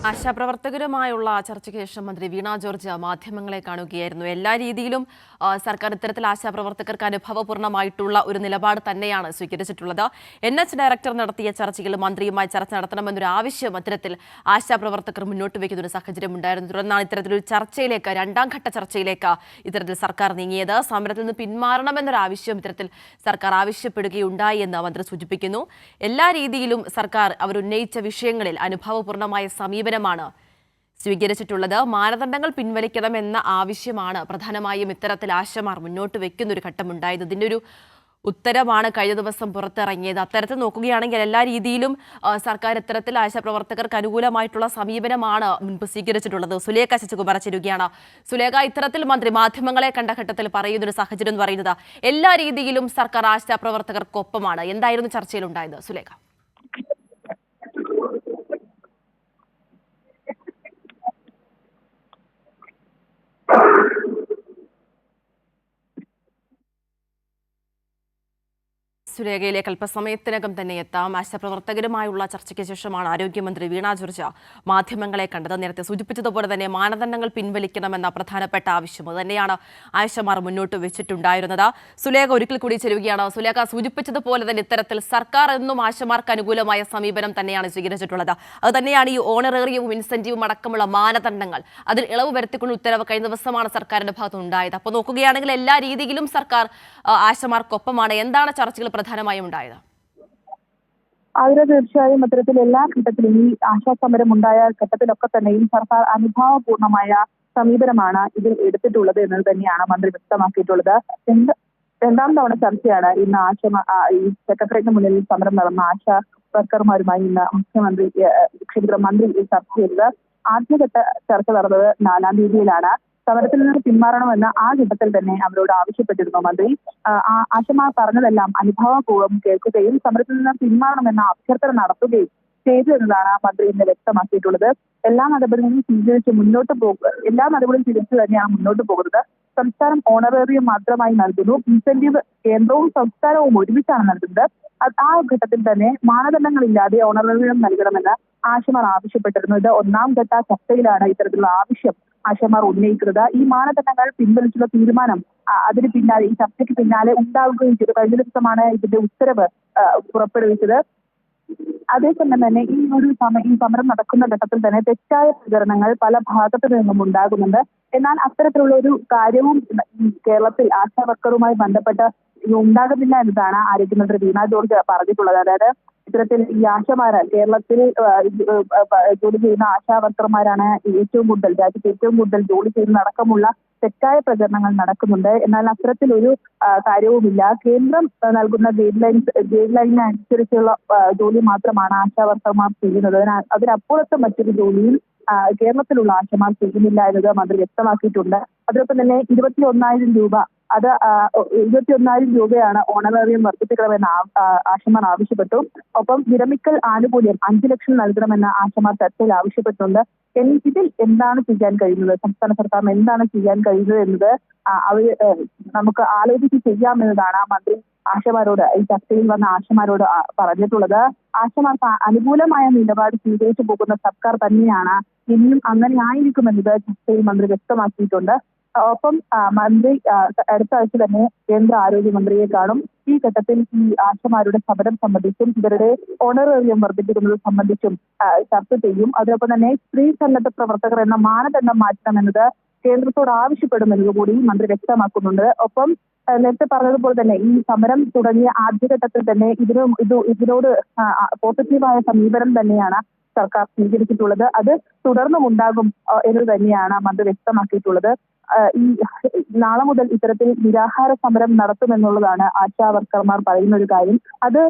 ആശാപ്രവർത്തകരുമായുള്ള ചർച്ചയ്ക്ക് ശേഷം മന്ത്രി വീണ ജോർജ് മാധ്യമങ്ങളെ കാണുകയായിരുന്നു. എല്ലാ രീതിയിലും സർക്കാർ ഇത്തരത്തിൽ ആശാപ്രവർത്തകർക്ക് അനുഭവപൂർണ്ണമായിട്ടുള്ള ഒരു നിലപാട് തന്നെയാണ് സ്വീകരിച്ചിട്ടുള്ളത്. NH ഡയറക്ടർ നടത്തിയ ചർച്ചയിൽ മന്ത്രിയുമായി ചർച്ച നടത്തണമെന്നൊരു ആവശ്യം അത്തരത്തിൽ ആശാപ്രവർത്തകർ മുന്നോട്ട് വയ്ക്കുന്ന ഒരു സാഹചര്യം ഉണ്ടായിരുന്നു. തുടർന്നാണ് ഇത്തരത്തിലൊരു ചർച്ചയിലേക്ക്, രണ്ടാം ഘട്ട ചർച്ചയിലേക്ക് ഇത്തരത്തിൽ സർക്കാർ നീങ്ങിയത്. സമരത്തിൽ നിന്ന് പിന്മാറണമെന്നൊരു ആവശ്യം ഇത്തരത്തിൽ സർക്കാർ ആവശ്യപ്പെടുകയുണ്ടായി എന്ന് മന്ത്രി സൂചിപ്പിക്കുന്നു. എല്ലാ രീതിയിലും സർക്കാർ അവരുന്നയിച്ച വിഷയങ്ങളിൽ അനുഭവപൂർണ്ണമായ സമീപനമാണ് സ്വീകരിച്ചിട്ടുള്ളത്. മാനദണ്ഡങ്ങൾ പിൻവലിക്കണമെന്ന ആവശ്യമാണ് പ്രധാനമായും ഇത്തരത്തിൽ ആശമാർ മുന്നോട്ട് വെക്കുന്ന ഒരു ഘട്ടമുണ്ടായത്. ഇതിൻ്റെ ഒരു ഉത്തരവാണ് കഴിഞ്ഞ ദിവസം പുറത്തിറങ്ങിയത്. അത്തരത്തിൽ നോക്കുകയാണെങ്കിൽ എല്ലാ രീതിയിലും സർക്കാർ ഇത്തരത്തിൽ ആശാപ്രവർത്തകർക്ക് അനുകൂലമായിട്ടുള്ള സമീപനമാണ് മുൻപ് സ്വീകരിച്ചിട്ടുള്ളത്. സുലേഖ ശശികുമാർ ചേരുകയാണ്. സുലേഖ, ഇത്തരത്തിൽ മന്ത്രി മാധ്യമങ്ങളെ കണ്ട ഘട്ടത്തിൽ പറയുന്നൊരു സാഹചര്യം എന്ന് പറയുന്നത് എല്ലാ രീതിയിലും സർക്കാർ ആശാപ്രവർത്തകർക്കൊപ്പമാണ്. എന്തായിരുന്നു ചർച്ചയിൽ ഉണ്ടായത് സുലേഖ? സുരേഖയിലേക്ക് അല്പസമയത്തിനകം തന്നെ എത്താം. ആശാപ്രവർത്തകരുമായുള്ള ചർച്ചയ്ക്ക് ശേഷമാണ് ആരോഗ്യമന്ത്രി വീണ ജോർജ് മാധ്യമങ്ങളെ കണ്ടത്. നേരത്തെ സൂചിപ്പിച്ചതുപോലെ തന്നെ മാനദണ്ഡങ്ങൾ പിൻവലിക്കണമെന്ന പ്രധാനപ്പെട്ട ആവശ്യം തന്നെയാണ് ആശമാർ മുന്നോട്ട് വെച്ചിട്ടുണ്ടായിരുന്നത്. സുലേഖ ഒരിക്കൽ കൂടി ചേരുകയാണ്. സുലേഖ, സൂചിപ്പിച്ചതുപോലെ തന്നെ ഇത്തരത്തിൽ സർക്കാർ എന്നും ആശമാർക്ക് അനുകൂലമായ സമീപനം തന്നെയാണ് സ്വീകരിച്ചിട്ടുള്ളത്. അത് തന്നെയാണ് ഈ ഓണറേറിയവും ഇൻസെന്റീവും അടക്കമുള്ള മാനദണ്ഡങ്ങൾ അതിൽ ഇളവ് വരുത്തിക്കൊണ്ട് ഉത്തരവ് കഴിഞ്ഞ ദിവസമാണ് സർക്കാരിന്റെ ഭാഗത്തുനിന്നുണ്ടായത്. അപ്പോൾ നോക്കുകയാണെങ്കിൽ എല്ലാ രീതിയിലും സർക്കാർ ആശമാർക്കൊപ്പമാണ്. എന്താണ് ചർച്ചകൾ പ്രധാനമായും ഉണ്ടായത്? അതിന് തീർച്ചയായും അത്തരത്തിൽ എല്ലാ ഘട്ടത്തിലും ഈ ആശാസമരം ഉണ്ടായ ഘട്ടത്തിലൊക്കെ തന്നെയും സർക്കാർ അനുഭാവപൂർണമായ സമീപനമാണ് ഇതിൽ എടുത്തിട്ടുള്ളത് എന്നത് തന്നെയാണ് മന്ത്രി വ്യക്തമാക്കിയിട്ടുള്ളത്. രണ്ടാം തവണ ചർച്ചയാണ് ഇന്ന് ഈ സെക്രട്ടറിയേറ്റിന് മുന്നിൽ സമരം നടന്ന ആശാ വർക്കർമാരുമായി ഇന്ന് മന്ത്രി ചർച്ച ചെയ്തത്. ആദ്യഘട്ട ചർച്ച നടന്നത് 4-ാം തീയതിയിലാണ്. സമരത്തിൽ നിന്ന് പിന്മാറണമെന്ന് ആ ഘട്ടത്തിൽ തന്നെ അവരോട് ആവശ്യപ്പെട്ടിരുന്നു മന്ത്രി. ആശമാർ പറഞ്ഞതെല്ലാം അനുഭാവപൂർവ്വം കേൾക്കുകയും സമരത്തിൽ നിന്ന് പിന്മാറണമെന്ന അഭ്യർത്ഥന നടത്തുകയും ചെയ്തു എന്നതാണ് മന്ത്രി ഇന്ന് വ്യക്തമാക്കിയിട്ടുള്ളത്. എല്ലാ നടപടികളും സ്വീകരിച്ച് തന്നെയാണ് മുന്നോട്ട് പോകുന്നത്. സംസ്ഥാനം ഓണറേറിയം മാത്രമായി നൽകുന്നു. ഇൻസെന്റീവ് കേന്ദ്രവും സംസ്ഥാനവും ഒരുമിച്ചാണ് നൽകുന്നത്. ആ ഘട്ടത്തിൽ തന്നെ മാനദണ്ഡങ്ങളില്ലാതെ ഓണറേറിയം നൽകണമെന്ന് ആശമാർ ആവശ്യപ്പെട്ടിരുന്നു. ഇത് 1-ാം ഘട്ട ചർച്ചയിലാണ് ഇത്തരത്തിലുള്ള ആവശ്യം ആശമാർ ഉന്നയിക്കുന്നത്. ഈ മാനദണ്ഡങ്ങൾ പിൻവലിച്ചുള്ള തീരുമാനം അതിന് പിന്നാലെ, ഈ ചർച്ചയ്ക്ക് പിന്നാലെ ഉണ്ടാവുകയും ചെയ്തു. കഴിഞ്ഞ ദിവസമാണ് ഇതിന്റെ ഉത്തരവ് പുറപ്പെടുവിച്ചത്. അതേസമയം തന്നെ ഈ സമരം നടക്കുന്ന ഘട്ടത്തിൽ തന്നെ തെറ്റായ പ്രചരണങ്ങൾ പല ഭാഗത്തു നിന്നും ഉണ്ടാകുന്നുണ്ട്. എന്നാൽ അത്തരത്തിലുള്ള ഒരു കാര്യവും കേരളത്തിൽ ആശാ വർക്കറുമായി ബന്ധപ്പെട്ട് ഉണ്ടാകുന്നില്ല എന്നതാണ് ആരോഗ്യമന്ത്രി വീണ ജോർജ് പറഞ്ഞിട്ടുള്ളത്. അതായത് ഇത്തരത്തിൽ ഈ ആശമാര് കേരളത്തിൽ ജോലി ചെയ്യുന്ന ആശാ വർക്കർമാരാണ് രാജ്യത്ത് ഏറ്റവും കൂടുതൽ ജോലി ചെയ്യുന്നതടക്കമുള്ള തെറ്റായ പ്രചരണങ്ങൾ നടക്കുന്നുണ്ട്. എന്നാൽ അത്തരത്തിലൊരു കാര്യവുമില്ല. കേന്ദ്രം നൽകുന്ന ഗൈഡ് ലൈനിനനുസരിച്ചുള്ള ജോലി മാത്രമാണ് ആശാ വർക്കർമാർ ചെയ്യുന്നത്. അതിനപ്പുറത്ത് മറ്റൊരു ജോലിയും കേരളത്തിലുള്ള ആശമാർ ചെയ്യുന്നില്ല എന്നത് മന്ത്രി വ്യക്തമാക്കിയിട്ടുണ്ട്. അതോടൊപ്പം തന്നെ 21,000 രൂപ, അത് 21,000 രൂപയാണ് ഓണറേറിയം വർദ്ധിപ്പിക്കണമെന്ന് ആശമാർ ആവശ്യപ്പെട്ടു. ഒപ്പം വിരമിക്കൽ ആനുകൂല്യം 5 ലക്ഷം നൽകണമെന്ന് ആശമാർ ചർച്ചയിൽ ആവശ്യപ്പെട്ടിട്ടുണ്ട്. ഇതിൽ എന്താണ് ചെയ്യാൻ കഴിയുന്നത്, സംസ്ഥാന സർക്കാരിന് എന്താണ് ചെയ്യാൻ കഴിയുന്നത് എന്നത് നമുക്ക് ആലോചിച്ച് ചെയ്യാമെന്നതാണ് മന്ത്രി ആശമാരോട്, ഈ ചർച്ചയിൽ വന്ന ആശമാരോട് പറഞ്ഞിട്ടുള്ളത്. ആശമാർക്ക് അനുകൂലമായ നിലപാട് സ്വീകരിച്ചു പോകുന്ന സർക്കാർ തന്നെയാണ്, ഇനിയും അങ്ങനെ ആയിരിക്കുമെന്നത് ചർച്ചയിൽ മന്ത്രി വ്യക്തമാക്കിയിട്ടുണ്ട്. ഒപ്പം മന്ത്രി അടുത്ത ആഴ്ച തന്നെ കേന്ദ്ര ആരോഗ്യമന്ത്രിയെ കാണും. ഈ ഘട്ടത്തിൽ ഈ ആശമാരുടെ സമരം സംബന്ധിച്ചും ഇവരുടെ ഓണറേറിയം വർദ്ധിപ്പിക്കുന്നത് സംബന്ധിച്ചും ചർച്ച ചെയ്യും. അതോടൊപ്പം തന്നെ സ്ത്രീ സന്നദ്ധ പ്രവർത്തകർ എന്ന മാനദണ്ഡം മാറ്റണമെന്നത് കേന്ദ്രത്തോട് ആവശ്യപ്പെടുമെന്നത് കൂടി മന്ത്രി വ്യക്തമാക്കുന്നുണ്ട്. ഒപ്പം നേരത്തെ പറഞ്ഞതുപോലെ തന്നെ ഈ സമരം തുടങ്ങിയ ആദ്യഘട്ടത്തിൽ തന്നെ ഇതിനോട് പോസിറ്റീവായ സമീപനം തന്നെയാണ് സർക്കാർ സ്വീകരിച്ചിട്ടുള്ളത്. അത് തുടർന്നും ഉണ്ടാകും എന്നത് തന്നെയാണ് മന്ത്രി വ്യക്തമാക്കിയിട്ടുള്ളത്. ഈ നാളെ മുതൽ ഇത്തരത്തിൽ നിരാഹാര സമരം നടത്തുമെന്നുള്ളതാണ് ആശാ വർക്കർമാർ പറയുന്ന ഒരു കാര്യം. അത്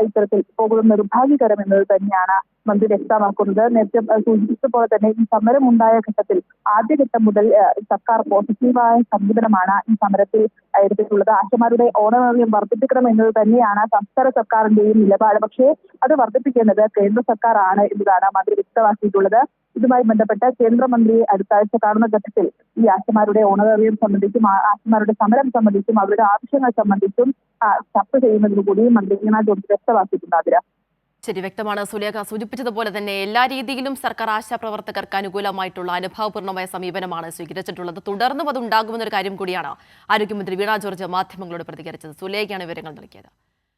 ഇത്തരത്തിൽ പോകുന്നത് നിർഭാഗ്യകരം എന്നത് തന്നെയാണ് മന്ത്രി വ്യക്തമാക്കുന്നത്. നേരത്തെ സൂചിപ്പിച്ചതുപോലെ തന്നെ ഈ സമരം ഉണ്ടായ ഘട്ടത്തിൽ ആദ്യഘട്ടം മുതൽ സർക്കാർ പോസിറ്റീവായ സമീപനമാണ് ഈ സമരത്തിൽ എടുത്തിട്ടുള്ളത്. ആശമാരുടെ ഓണറേറിയം വർദ്ധിപ്പിക്കണം എന്നത് തന്നെയാണ് സംസ്ഥാന സർക്കാരിന്റെയും നിലപാട്. പക്ഷേ അത് വർദ്ധിപ്പിക്കേണ്ടത് കേന്ദ്ര സർക്കാർ ആണ് എന്നതാണ് മന്ത്രി വ്യക്തമാക്കിയിട്ടുള്ളത്. ഇതുമായി ബന്ധപ്പെട്ട് കേന്ദ്രമന്ത്രിയെ അടുത്ത ആഴ്ച കാണുന്ന ഘട്ടത്തിൽ ഈ ആശമാരുടെ ഓണറേറിയം സംബന്ധിച്ചും ആശമാരുടെ സമരം സംബന്ധിച്ചും അവരുടെ ആവശ്യങ്ങൾ സംബന്ധിച്ചും ചർച്ച ചെയ്യുന്നതിന് കൂടി മന്ത്രി വീണ ജോർജ് വ്യക്തമാക്കിയിട്ടുണ്ട്. ശരി, വ്യക്തമാണ്. സുലേഖ സൂചിപ്പിച്ചതുപോലെ തന്നെ എല്ലാ രീതിയിലും സർക്കാർ ആശാപ്രവർത്തകർക്ക് അനുകൂലമായിട്ടുള്ള അനുഭാവപൂർണ്ണമായ സമീപനമാണ് സ്വീകരിച്ചിട്ടുള്ളത്. തുടർന്നും അത് ഉണ്ടാകുമെന്നൊരു കാര്യം കൂടിയാണ് ആരോഗ്യമന്ത്രി വീണ ജോർജ് മാധ്യമങ്ങളോട് പ്രതികരിച്ചത്. സുലേഖയാണ് വിവരങ്ങൾ നൽകിയത്.